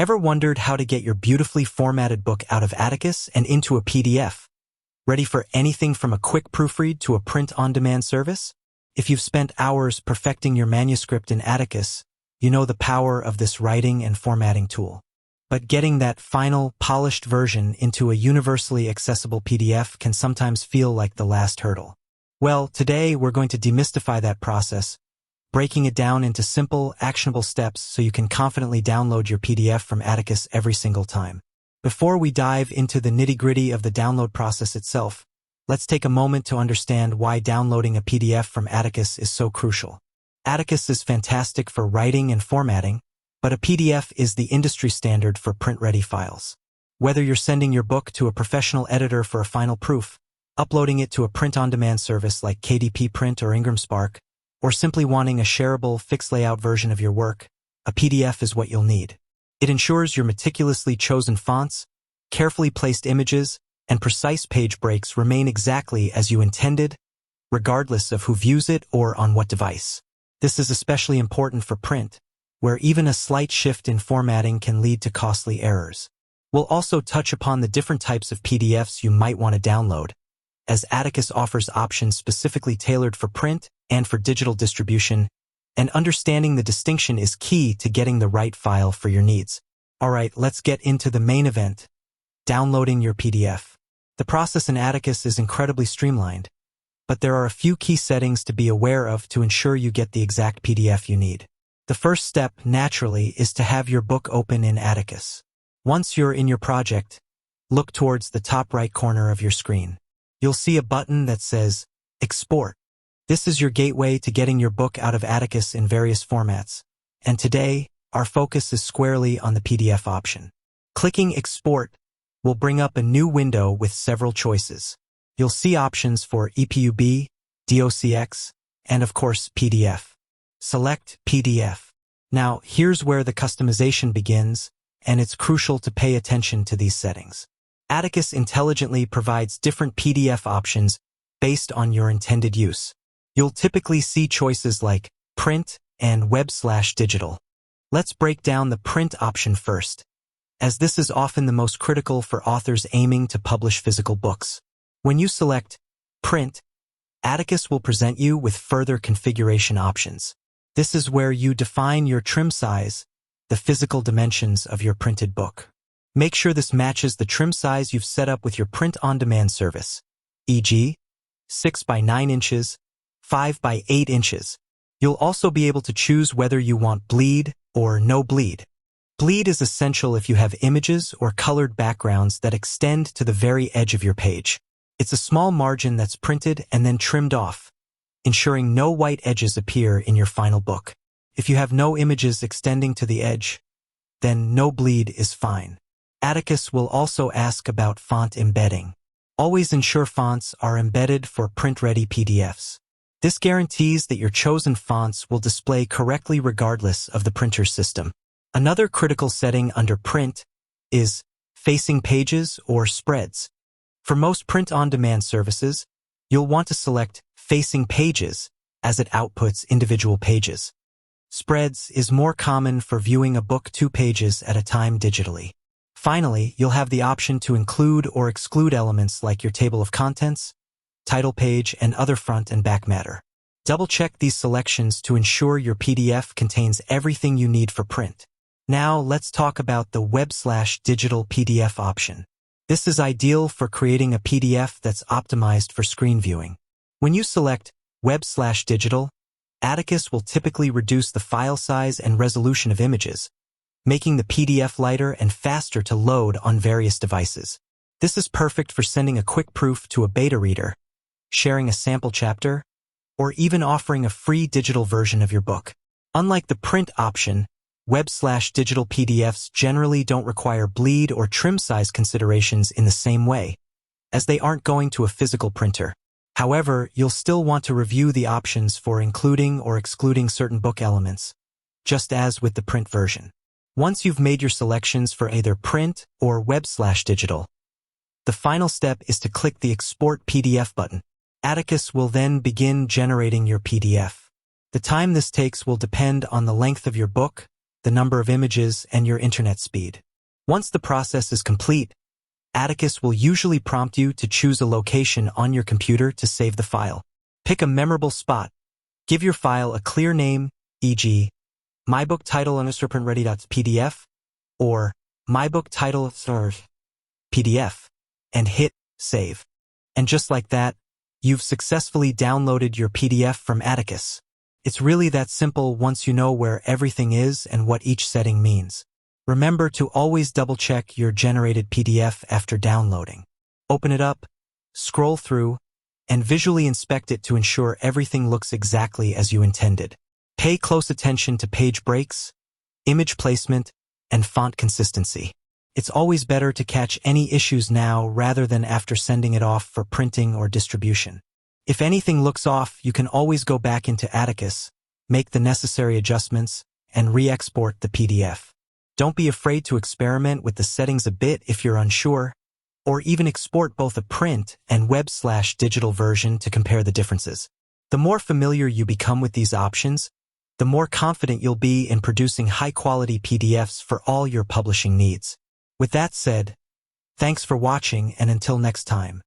Ever wondered how to get your beautifully formatted book out of Atticus and into a PDF? Ready for anything from a quick proofread to a print-on-demand service? If you've spent hours perfecting your manuscript in Atticus, you know the power of this writing and formatting tool. But getting that final, polished version into a universally accessible PDF can sometimes feel like the last hurdle. Well, today we're going to demystify that process, breaking it down into simple, actionable steps so you can confidently download your PDF from Atticus every single time. Before we dive into the nitty-gritty of the download process itself, let's take a moment to understand why downloading a PDF from Atticus is so crucial. Atticus is fantastic for writing and formatting, but a PDF is the industry standard for print-ready files. Whether you're sending your book to a professional editor for a final proof, uploading it to a print-on-demand service like KDP Print or Ingram Spark, or simply wanting a shareable, fixed-layout version of your work, a PDF is what you'll need. It ensures your meticulously chosen fonts, carefully placed images, and precise page breaks remain exactly as you intended, regardless of who views it or on what device. This is especially important for print, where even a slight shift in formatting can lead to costly errors. We'll also touch upon the different types of PDFs you might want to download, as Atticus offers options specifically tailored for print and for digital distribution, and understanding the distinction is key to getting the right file for your needs. Alright, let's get into the main event, downloading your PDF. The process in Atticus is incredibly streamlined, but there are a few key settings to be aware of to ensure you get the exact PDF you need. The first step, naturally, is to have your book open in Atticus. Once you're in your project, look towards the top right corner of your screen. You'll see a button that says Export. This is your gateway to getting your book out of Atticus in various formats, and today, our focus is squarely on the PDF option. Clicking Export will bring up a new window with several choices. You'll see options for EPUB, DOCX, and of course PDF. Select PDF. Now, here's where the customization begins, and it's crucial to pay attention to these settings. Atticus intelligently provides different PDF options based on your intended use. You'll typically see choices like print and web/digital. Let's break down the print option first, as this is often the most critical for authors aiming to publish physical books. When you select print, Atticus will present you with further configuration options. This is where you define your trim size, the physical dimensions of your printed book. Make sure this matches the trim size you've set up with your print-on-demand service, e.g., 6 by 9 inches, 5 by 8 inches. You'll also be able to choose whether you want bleed or no bleed. Bleed is essential if you have images or colored backgrounds that extend to the very edge of your page. It's a small margin that's printed and then trimmed off, ensuring no white edges appear in your final book. If you have no images extending to the edge, then no bleed is fine. Atticus will also ask about font embedding. Always ensure fonts are embedded for print-ready PDFs. This guarantees that your chosen fonts will display correctly regardless of the printer's system. Another critical setting under print is facing pages or spreads. For most print-on-demand services, you'll want to select facing pages as it outputs individual pages. Spreads is more common for viewing a book 2 pages at a time digitally. Finally, you'll have the option to include or exclude elements like your table of contents, title page, and other front and back matter. Double-check these selections to ensure your PDF contains everything you need for print. Now, let's talk about the web/digital PDF option. This is ideal for creating a PDF that's optimized for screen viewing. When you select web/digital, Atticus will typically reduce the file size and resolution of images, making the PDF lighter and faster to load on various devices. This is perfect for sending a quick proof to a beta reader, sharing a sample chapter, or even offering a free digital version of your book. Unlike the print option, web/digital PDFs generally don't require bleed or trim size considerations in the same way, as they aren't going to a physical printer. However, you'll still want to review the options for including or excluding certain book elements, just as with the print version. Once you've made your selections for either print or web/digital, the final step is to click the Export PDF button. Atticus will then begin generating your PDF. The time this takes will depend on the length of your book, the number of images, and your internet speed. Once the process is complete, Atticus will usually prompt you to choose a location on your computer to save the file. Pick a memorable spot. Give your file a clear name, e.g., mybooktitle_ready.pdf or mybooktitle_pdf, and hit save. And just like that, you've successfully downloaded your PDF from Atticus. It's really that simple once you know where everything is and what each setting means. Remember to always double-check your generated PDF after downloading. Open it up, scroll through, and visually inspect it to ensure everything looks exactly as you intended. Pay close attention to page breaks, image placement, and font consistency. It's always better to catch any issues now rather than after sending it off for printing or distribution. If anything looks off, you can always go back into Atticus, make the necessary adjustments, and re-export the PDF. Don't be afraid to experiment with the settings a bit if you're unsure, or even export both a print and web/digital version to compare the differences. The more familiar you become with these options, the more confident you'll be in producing high-quality PDFs for all your publishing needs. With that said, thanks for watching, and until next time.